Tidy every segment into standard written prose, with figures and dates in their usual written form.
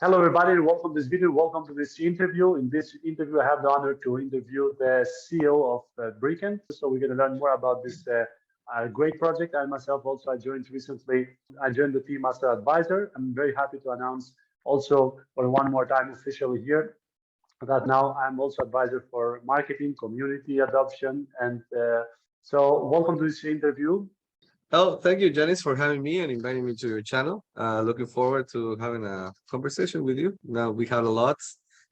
Hello, everybody. Welcome to this video. Welcome to this interview. In this interview, I have the honor to interview the CEO of Brickken. So we're going to learn more about this great project. I myself also I joined recently. I joined the team as an advisor. I'm very happy to announce also for one more time officially here that now I'm also advisor for marketing, community adoption, and so welcome to this interview. Oh, thank you, Janice, for having me and inviting me to your channel. Looking forward to having a conversation with you. Now we have a lot,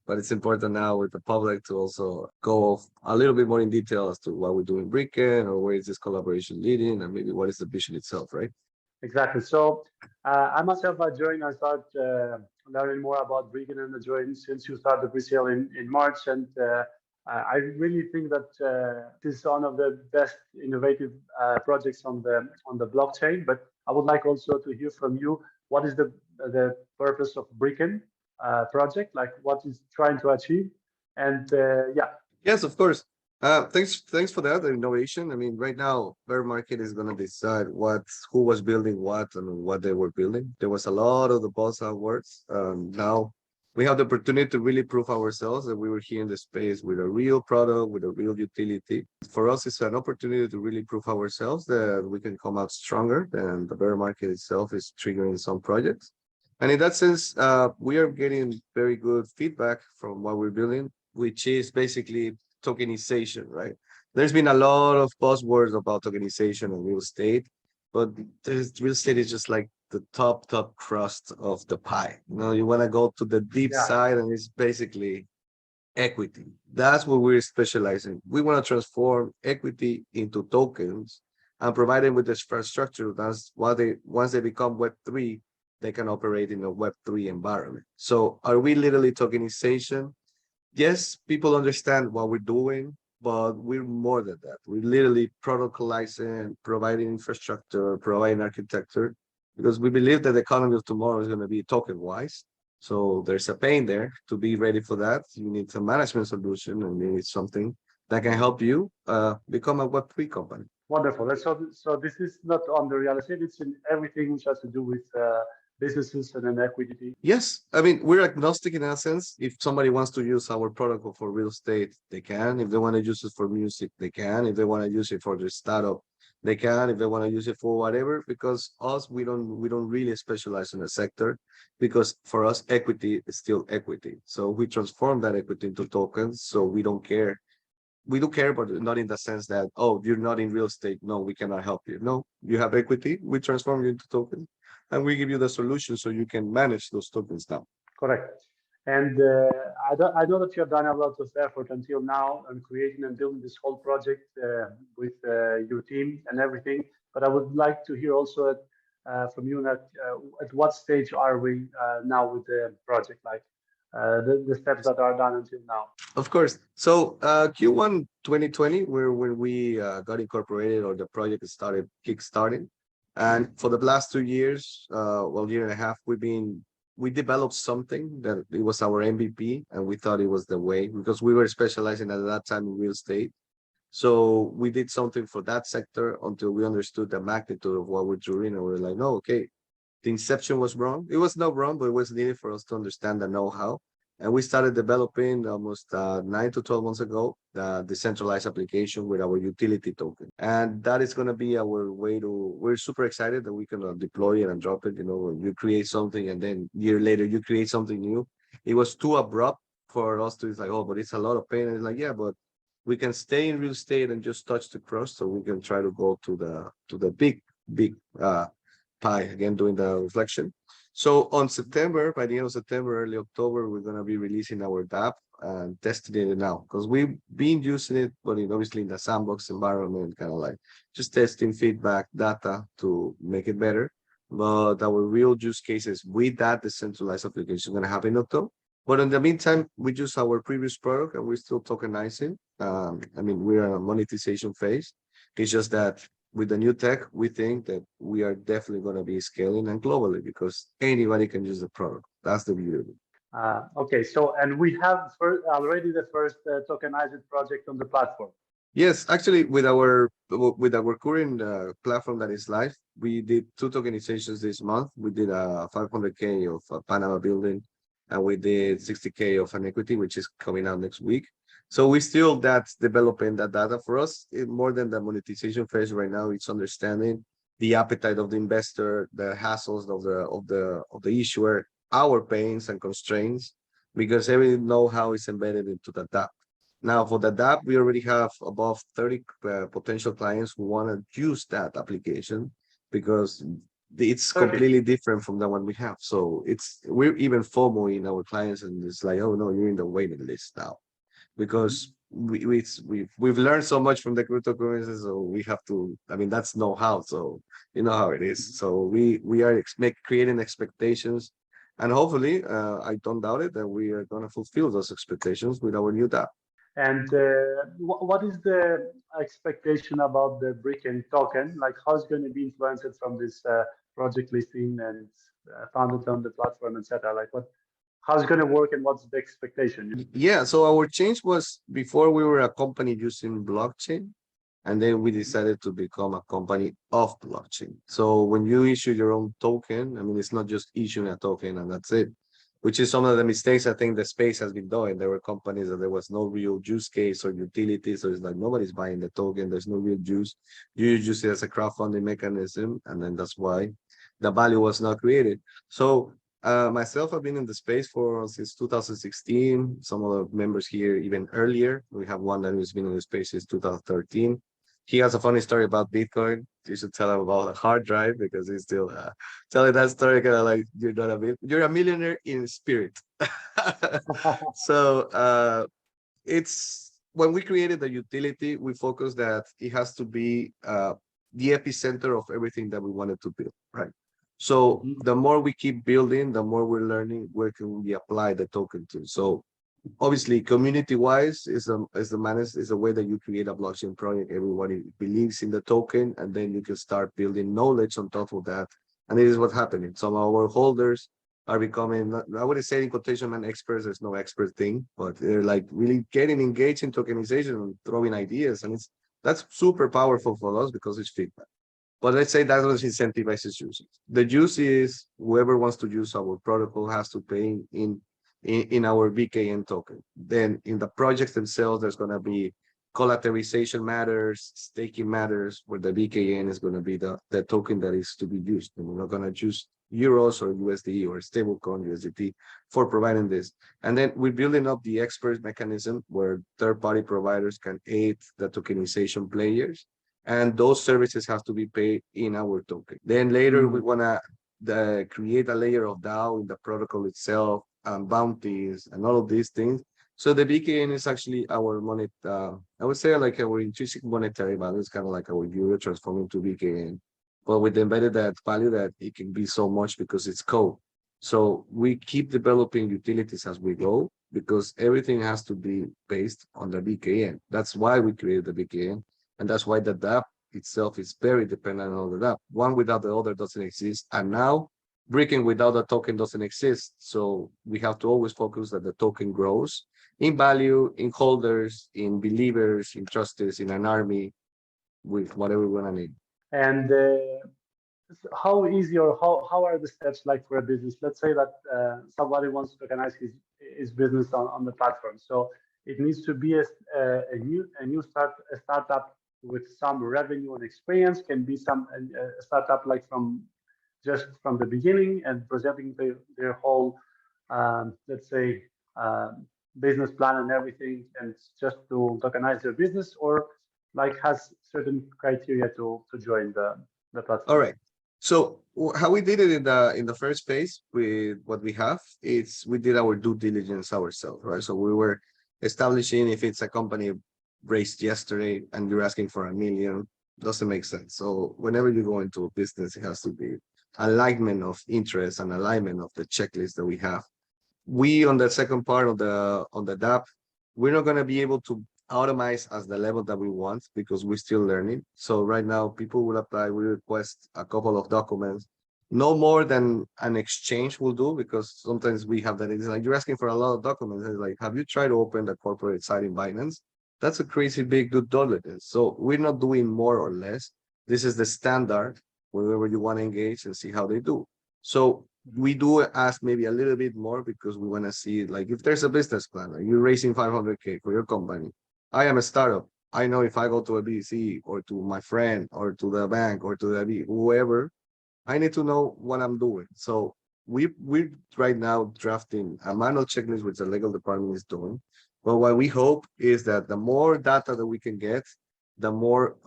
but it's important now with the public to also go a little bit more in detail as to what we do in Brickken or where is this collaboration leading and maybe what is the vision itself, right? Exactly. So I myself, I started learning more about Brickken and Andreou since you started the pre-sale in March. And I really think that this is one of the best innovative projects on the blockchain. But I would like also to hear from you, what is the purpose of Brickken project? Like what is trying to achieve? And yeah. Yes, of course. Thanks for that innovation. I mean, right now, bear market is gonna decide who was building what and what they were building. There was a lot of the buzzwords. Now we have the opportunity to really prove ourselves that we were here in the space with a real product, with a real utility. For us, it's an opportunity to really prove ourselves that we can come out stronger than the bear market itself is triggering some projects. And in that sense, we are getting very good feedback from what we're building, which is basically tokenization, right? There's been a lot of buzzwords about tokenization and real estate, but real estate is just like the top crust of the pie. You want to go to the deep Yeah. side, and it's basically equity. That's what we're specializing. We want to transform equity into tokens and provide them with this infrastructure. That's why once they become Web3, they can operate in a Web3 environment. So are we literally tokenization? Yes, people understand what we're doing, but we're more than that. We're literally protocolizing, providing infrastructure, providing architecture, because we believe that the economy of tomorrow is going to be token wise. So there's a pain there. To be ready for that, you need a management solution and you need something that can help you become a Web3 company. Wonderful. So this is not on the real estate, it's in everything which has to do with businesses and then equity. Yes, I mean, we're agnostic in that sense. If somebody wants to use our protocol for real estate, they can. If they want to use it for music, they can. If they want to use it for their startup, they can. If they want to use it for whatever, because us, we don't really specialize in a sector, because for us, equity is still equity. So we transform that equity into tokens. So we don't care. We do care, but not in the sense that, oh, you're not in real estate. No, we cannot help you. No, you have equity. We transform you into tokens and we give you the solution so you can manage those tokens now. Correct. And I know that you have done a lot of effort until now on creating and building this whole project with your team and everything. But I would like to hear also from you that at what stage are we now with the project, like the steps that are done until now. Of course. So Q1 2020, when we got incorporated or the project started kickstarting. And for the last 2 years, year and a half, we developed something that it was our MVP, and we thought it was the way because we were specializing at that time in real estate. So we did something for that sector until we understood the magnitude of what we're doing, and we were like, no, okay, the inception was wrong. It was not wrong, but it was needed for us to understand the know-how. And we started developing almost 9 to 12 months ago the decentralized application with our utility token. And that is going to be our way to, we're super excited that we can deploy it and drop it. When you create something and then a year later you create something new. It was too abrupt for us to, it's like, oh, but it's a lot of pain. And it's like, yeah, but we can stay in real estate and just touch the crust, so we can try to go to the big pie again, doing the reflection. So on September, by the end of September, early October, we're going to be releasing our DApp and testing it now, because we've been using it, but obviously in the sandbox environment, kind of like just testing feedback data to make it better. But our real use cases with that decentralized application going to happen in October. But in the meantime, we use our previous product and we're still tokenizing. I mean, we're in a monetization phase. It's just that with the new tech, we think that we are definitely going to be scaling and globally because anybody can use the product. That's the beauty of it. Okay, so and we have already the first tokenized project on the platform. Yes, actually, with our current platform that is live, we did 2 tokenizations this month. We did a 500K of Panama building, and we did 60K of an equity, which is coming out next week. So we still that's developing that data for us. More than the monetization phase right now, it's understanding the appetite of the investor, the hassles of the issuer, our pains and constraints, because every know-how is embedded into the dApp. Now, for the dApp, we already have above 30 potential clients who want to use that application because it's Okay. completely different from the one we have. So we're even FOMO in our clients, and it's like, oh no, you're in the waiting list now because we've learned so much from the cryptocurrencies, so we have to. I mean, that's know-how, so you know how it is. So we are creating expectations, and hopefully, I don't doubt it that we are going to fulfill those expectations with our new dApp. And what is the expectation about the Brickken token? Like, how it's going to be influenced from this project listing and founded on the platform, etc. Like, how's it going to work and what's the expectation? Yeah, so our change was before we were a company using blockchain, and then we decided to become a company of blockchain. So when you issue your own token, I mean, it's not just issuing a token and that's it, which is some of the mistakes I think the space has been doing. There were companies that there was no real use case or utility. So it's like nobody's buying the token. There's no real use. You use it as a crowdfunding mechanism. And then that's why the value was not created. So myself, I've been in the space for since 2016. Some of the members here even earlier. We have one that has been in the space since 2013. He has a funny story about Bitcoin. You should tell him about a hard drive because he's still telling that story kind of like you're a millionaire in spirit. So it's when we created the utility, we focused that it has to be the epicenter of everything that we wanted to build, right? So Mhm. the more we keep building, the more we're learning where can we apply the token to. So obviously community wise is a way that you create a blockchain project. Everybody believes in the token, and then you can start building knowledge on top of that. And this is what's happening. Some of our holders are becoming, I wouldn't say in quotation man experts, there's no expert thing, but they're like really getting engaged in tokenization and throwing ideas, and that's super powerful for us because it's feedback. But let's say that was incentivizes users. The use is whoever wants to use our protocol has to pay in our BKN token. Then in the projects themselves, there's going to be collateralization matters, staking matters, where the BKN is going to be the token that is to be used. And we're not going to use euros or USD or stablecoin USDT for providing this. And then we're building up the expert mechanism where third-party providers can aid the tokenization players, and those services have to be paid in our token. Then later we Mm. want to create a layer of DAO in the protocol itself, bounties and all of these things. So the BKN is actually our money. I would say like our intrinsic monetary value is kind of like our euro transforming to BKN, but with the embedded that value that it can be so much because it's code. So we keep developing utilities as we go because everything has to be based on the BKN. That's why we created the BKN, and that's why the dApp itself is very dependent on the dApp. One without the other doesn't exist. And now Brickken without a token doesn't exist. So we have to always focus that the token grows in value, in holders, in believers, in trustees, in an army, with whatever we want to name. And how easy or how are the steps like for a business? Let's say that somebody wants to organize his business on the platform. So it needs to be a startup with some revenue and experience. Can be a startup like from just from the beginning and presenting their whole let's say business plan and everything, and just to tokenize their business, or like has certain criteria to join the All platform. right. So how we did it in the first phase with what we have is we did our due diligence ourselves, right? So we were establishing if it's a company raised yesterday and you're asking for 1 million, doesn't make sense. So whenever you go into a business, it has to be alignment of interest and alignment of the checklist that we have. We on the second part of the on the dApp, we're not going to be able to automate as the level that we want because we're still learning. So right now people will apply, we request a couple of documents, no more than an exchange will do, because sometimes we have that it's like you're asking for a lot of documents. It's like, have you tried to open the corporate site in Binance? That's a crazy big due diligence. So we're not doing more or less. This is the standard wherever you want to engage and see how they do. So we do ask maybe a little bit more because we want to see like if there's a business plan, like you're raising 500K for your company. I am a startup. I know if I go to a BDC or to my friend or to the bank or to the whoever, I need to know what I'm doing. So we right now drafting a manual checklist which the legal department is doing. But what we hope is that the more data that we can get, the more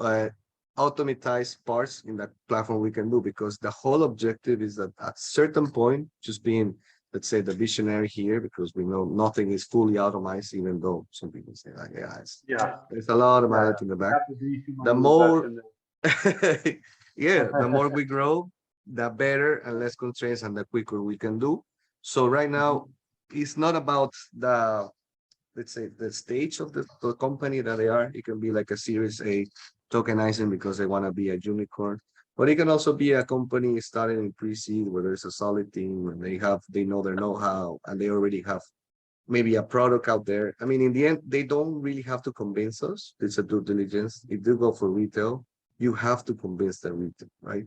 automatized parts in that platform we can do, because the whole objective is that at certain point, just being, let's say, the visionary here, because we know nothing is fully automated, even though some people say like, yeah, Yeah, there's a lot of yeah, math yeah. in the We back. have to be human The more, interaction. yeah, the more we grow, the better and less constraints and the quicker we can do. So right now, it's not about the, let's say, the stage of the company that they are. It can be like a Series A tokenizing because they want to be a unicorn, but it can also be a company starting in pre-seed where there's a solid team and they know their know-how and they already have maybe a product out there. I mean, in the end, they don't really have to convince us. It's a due diligence. If you go for retail, you have to convince the retail, right?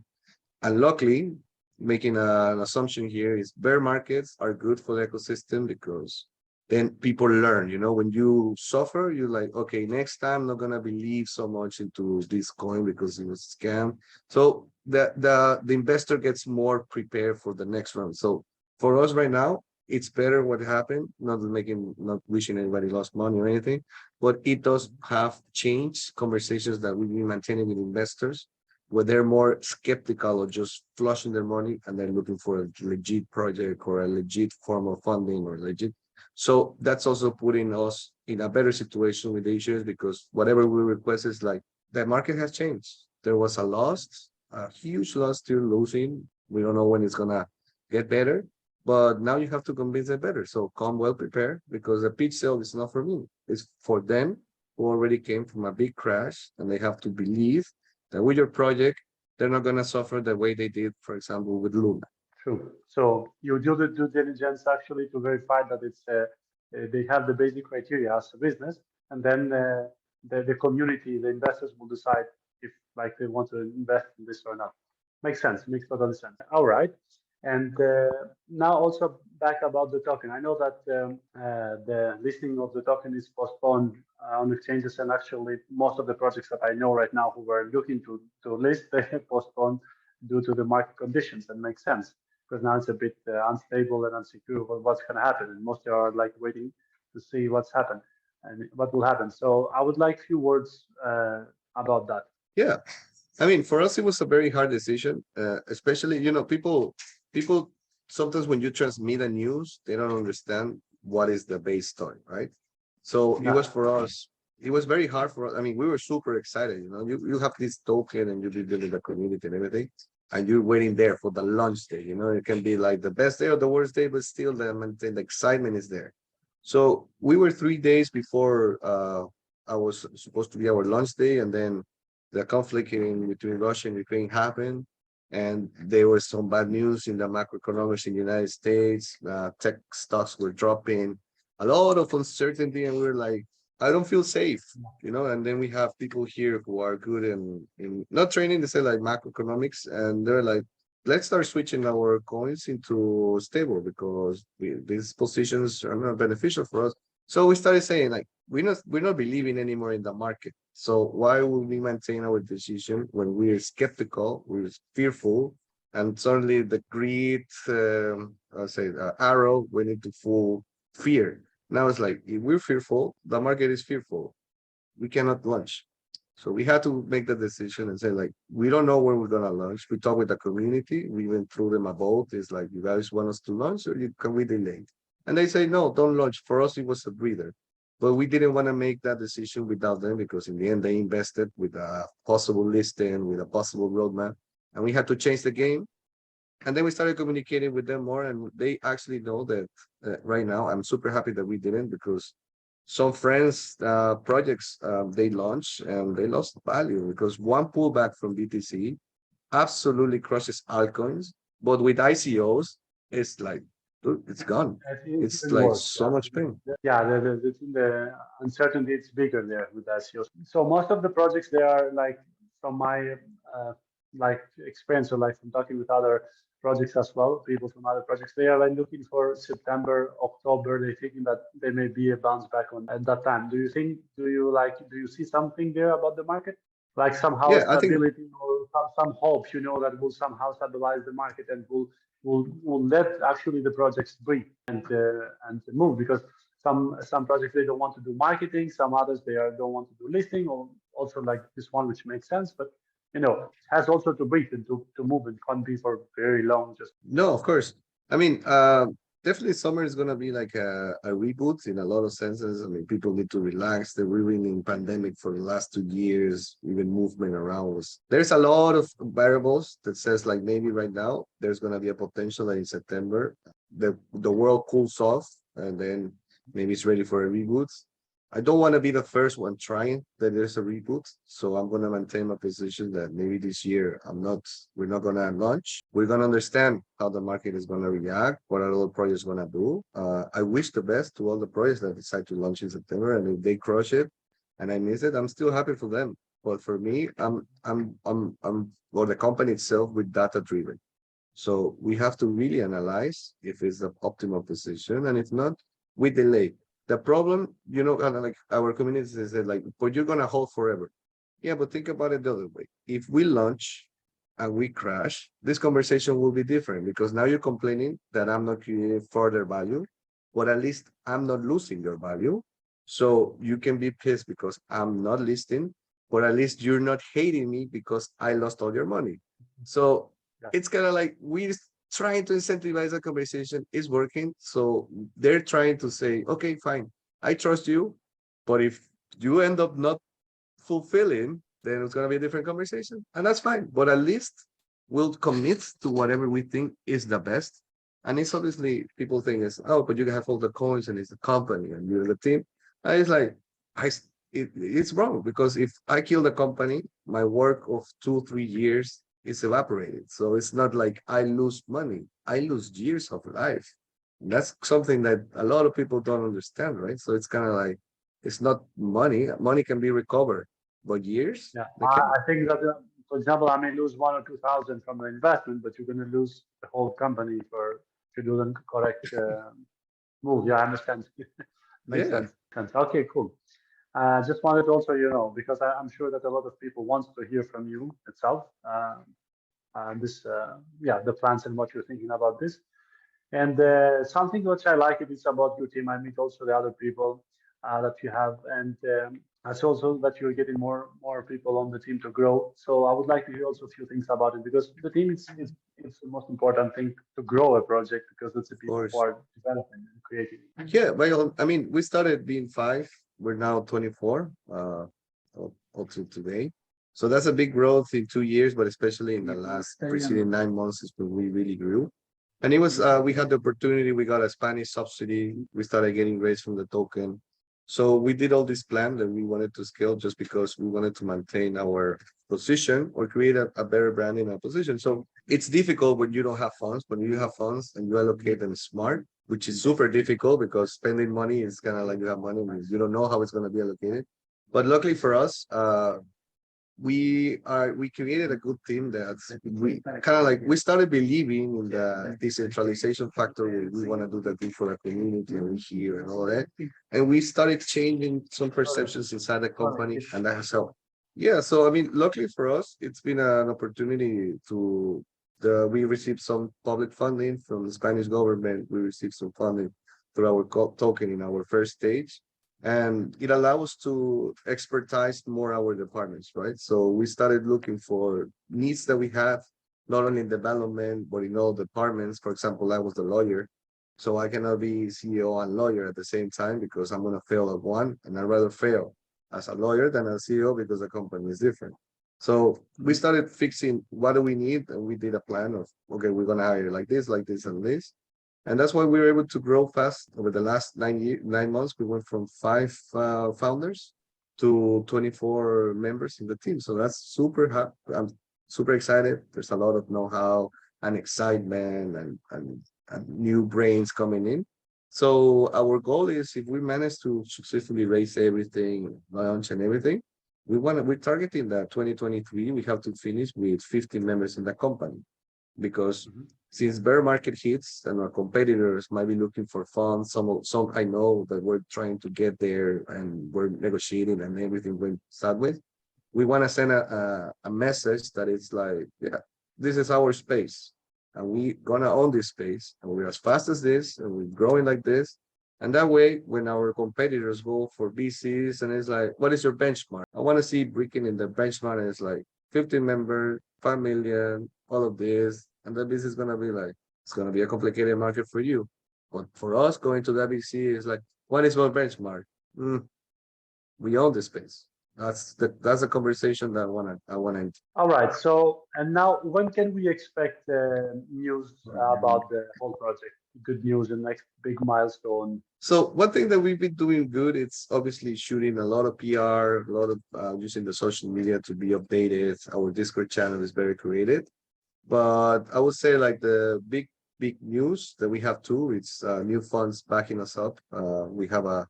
And luckily, making an assumption here is bear markets are good for the ecosystem because then people learn. When you suffer, you're like, okay, next time I'm not gonna believe so much into this coin because it was a scam. So the investor gets more prepared for the next round. So for us right now, it's better what happened, not wishing anybody lost money or anything, but it does have changed conversations that we've been maintaining with investors where they're more skeptical of just flushing their money and they're looking for a legit project or a legit form of funding or legit. So that's also putting us in a better situation with the issuers because whatever we request is like the market has changed. There was a loss, a huge loss still losing. We don't know when it's gonna get better, but now you have to convince them better. So come well prepared because the pitch sale is not for me. It's for them who already came from a big crash and they have to believe that with your project, they're not going to suffer the way they did, for example, with Luna. True. So you do the due diligence actually to verify that they have the basic criteria as a business, and then the community, the investors will decide if like they want to invest in this or not. Makes sense. Makes total sense. All right. And now also back about the token. I know that the listing of the token is postponed on exchanges, and actually most of the projects that I know right now who were looking to list, they postponed due to the market conditions. And makes sense because now it's a bit unstable and unsecure about what's going to happen. And most are like waiting to see what's happened and what will happen. So I would like a few words about that. Yeah. I mean, for us, it was a very hard decision, especially, people sometimes when you transmit a news, they don't understand what is the base story, right? So it Yeah. was for us, it was very hard for us. I mean, we were super excited, you have this token and you be building the community and everything, and you're waiting there for the launch day, it can be like the best day or the worst day, but still the excitement is there. So we were 3 days before I was supposed to be our launch day, and then the conflict between Russia and Ukraine happened, and there was some bad news in the macroeconomics in the United States. Tech stocks were dropping, a lot of uncertainty, and we were like, I don't feel safe, And then we have people here who are good in not training to say like macroeconomics, and they're like, let's start switching our coins into stable because these positions are not beneficial for us. So we started saying like we're not believing anymore in the market. So why would we maintain our decision when we're skeptical, we're fearful, and suddenly the greed, I'll say, arrow went into full fear. Now it's like if we're fearful, the market is fearful. We cannot launch. So we had to make the decision and say like we don't know where we're gonna launch. We talk with the community. We even threw them a vote. It's like you guys want us to launch or can we delay? And they say no, don't launch. For us, it was a breather. But we didn't want to make that decision without them because in the end they invested with a possible listing, with a possible roadmap, and we had to change the game. And then we started communicating with them more, and they actually know that right now I'm super happy that we didn't because some friends projects they launched and they lost value because one pullback from BTC absolutely crushes altcoins, but with ICOs it's like dude, it's gone. I think it's It's even like worse. so much pain. Yeah, the uncertainty is bigger there with ICOs. So most of the projects they are like from my uh, like experience or like from talking with other projects as well, people from other projects. They are like looking for September, October. They're thinking that there may be a bounce back on at that time. Do you see something there about the market? Like somehow Yeah, I think stability or some hope, that will somehow stabilize the market and will let actually the projects breathe and move because some projects they don't want to do marketing, some others don't want to do listing, or also like this one which makes sense, but has also to breathe and to move and can't be for very long. Just no, of course. I mean, definitely summer is gonna be like a reboot in a lot of senses. I mean, people need to relax. They were in pandemic for the last 2 years, even movement around was. There's a lot of variables that says like maybe right now there's gonna be a potential that in September the world cools off and then maybe it's ready for a reboot. I don't want to be the first one trying that there's a reboot. So I'm going to maintain my position that maybe this year we're not going to launch. We're going to understand how the market is going to react, what are all the projects going to do. I wish the best to all the projects that decide to launch in September. And if they crush it and I miss it, I'm still happy for them. But for me, or the company itself with data driven. So we have to really analyze if it's the optimal position. And if not, we delay. The problem, kind of like our community is that like, but you're gonna hold forever. Yeah, but think about it the other way. If we launch and we crash, this conversation will be different because now you're complaining that I'm not creating further value, but at least I'm not losing your value. So you can be pissed because I'm not listing, but at least you're not hating me because I lost all your money. So yeah, it's kind of like we're trying to incentivize a conversation is working. So they're trying to say, okay, fine, I trust you, but if you end up not fulfilling, then it's gonna be a different conversation, and that's fine. But at least we'll commit to whatever we think is the best. And it's obviously people think it's but you have all the coins and it's the company and you're the team. And it's like it's wrong because if I kill the company, my work of 2 3 years is evaporated. So it's not like I lose money; I lose years of life. And that's something that a lot of people don't understand, right? So it's kind of like it's not money. Money can be recovered, but years yeah. they can. I think that, for example, I may lose 1 or 2 thousand from the investment, but you're going to lose the whole company if you do the correct move. Yeah, I understand. Makes Yeah, sense. Okay, cool. Just wanted also, because I'm sure that a lot of people wants to hear from you itself. The plans and what you're thinking about this. And something which I like it is about your team. I meet also the other people that you have, and I see also that you're getting more people on the team to grow. So I would like to hear also a few things about it because the team it's the most important thing to grow a project because it's the of people who course. are developing and creating. Yeah, well, I mean, we started being five. We're now 24, up to today. So that's a big growth in 2 years, but especially in the last preceding 9 months is when we really grew. And it was we had the opportunity, we got a Spanish subsidy, we started getting raised from the token. So we did all this plan that we wanted to scale just because we wanted to maintain our position or create a better brand in our position. So it's difficult when you don't have funds. When you have funds and you allocate them smart, which is super difficult because spending money is kind of like you have money, you don't know how it's going to be allocated. But luckily for us, we created a good team that we kind of like we started believing in the decentralization factor. We want to do the good for the community and we here and all that, and we started changing some perceptions inside the company, and that has helped. Yeah, so I mean, luckily for us, it's been an opportunity to we received some public funding from the Spanish government. We received some funding through our token in our first stage, and it allows us to expertise more our departments, right? So we started looking for needs that we have, not only in development, but in all departments. For example, I was the lawyer, so I cannot be CEO and lawyer at the same time because I'm going to fail at one, and I'd rather fail as a lawyer than a CEO because the company is different. So we started fixing what do we need, and we did a plan of, okay, we're going to hire like this, and this. And that's why we were able to grow fast over the last 9 months. We went from five founders to 24 members in the team. So that's super happy. I'm super excited. There's a lot of know-how and excitement and new brains coming in. So our goal is if we manage to successfully raise everything, launch and everything, we're targeting that 2023, we have to finish with 15 members in the company because since bear market hits and our competitors might be looking for funds, some I know that we're trying to get there and we're negotiating and everything went sideways. We want to send a message that it's like, yeah, this is our space and we gonna own this space and we're as fast as this and we're growing like this. And that way, when our competitors go for VCs and it's like, what is your benchmark? I want to see Brickken in the benchmark and it's like 15 members, 5 million, all of this. And that business is gonna be like, it's gonna be a complicated market for you. But for us, going to that VC is like, what is our benchmark? Mm, we own the space. That's a conversation that I wanna. All right. So, and now, when can we expect news about the whole project? Good news, the next big milestone. So one thing that we've been doing good, it's obviously shooting a lot of PR, a lot of using the social media to be updated. Our Discord channel is very created, but I would say like the big news that we have too, it's new funds backing us up. We have a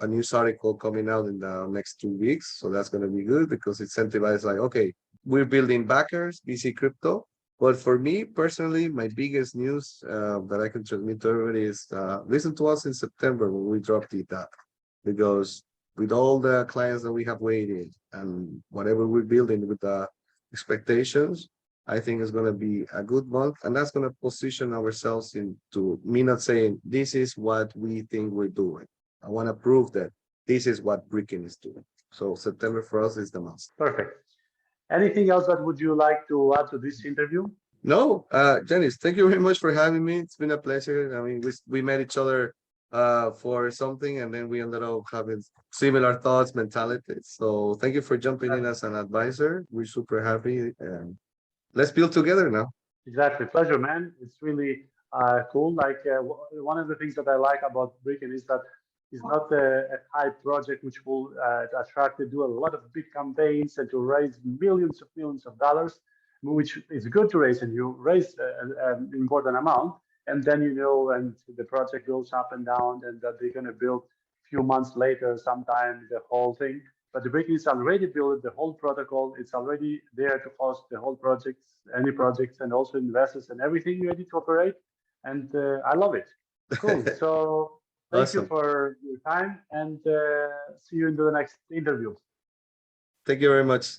news article coming out in the next 2 weeks, so that's gonna be good because it incentivizes like, okay, we're building backers, BC crypto. But for me personally, my biggest news that I can transmit to everybody is listen to us in September when we drop the app, because with all the clients that we have waited and whatever we're building with the expectations, I think it's going to be a good month, and that's going to position ourselves into me not saying this is what we think we're doing. I want to prove that this is what Brickken is doing. So September for us is the month. Perfect. Anything else that would you like to add to this interview? No, Janice, thank you very much for having me. It's been a pleasure. I mean, we met each other for something and then we ended up having similar thoughts, mentalities. So thank you for jumping in as an advisor. We're super happy and let's build together now. Exactly. Pleasure, man. It's really cool. Like one of the things that I like about Bricken is that it's not a hype project which will attract to do a lot of big campaigns and to raise millions of dollars, which is good to raise, and you raise an important amount, and then and the project goes up and down, and that they're going to build a few months later, sometime the whole thing. But the Brick is already built, the whole protocol. It's already there to host the whole projects, any projects, and also investors and everything ready to operate. And I love it. Cool. So thank you Awesome. for your time, and see you in the next interview. Thank you very much.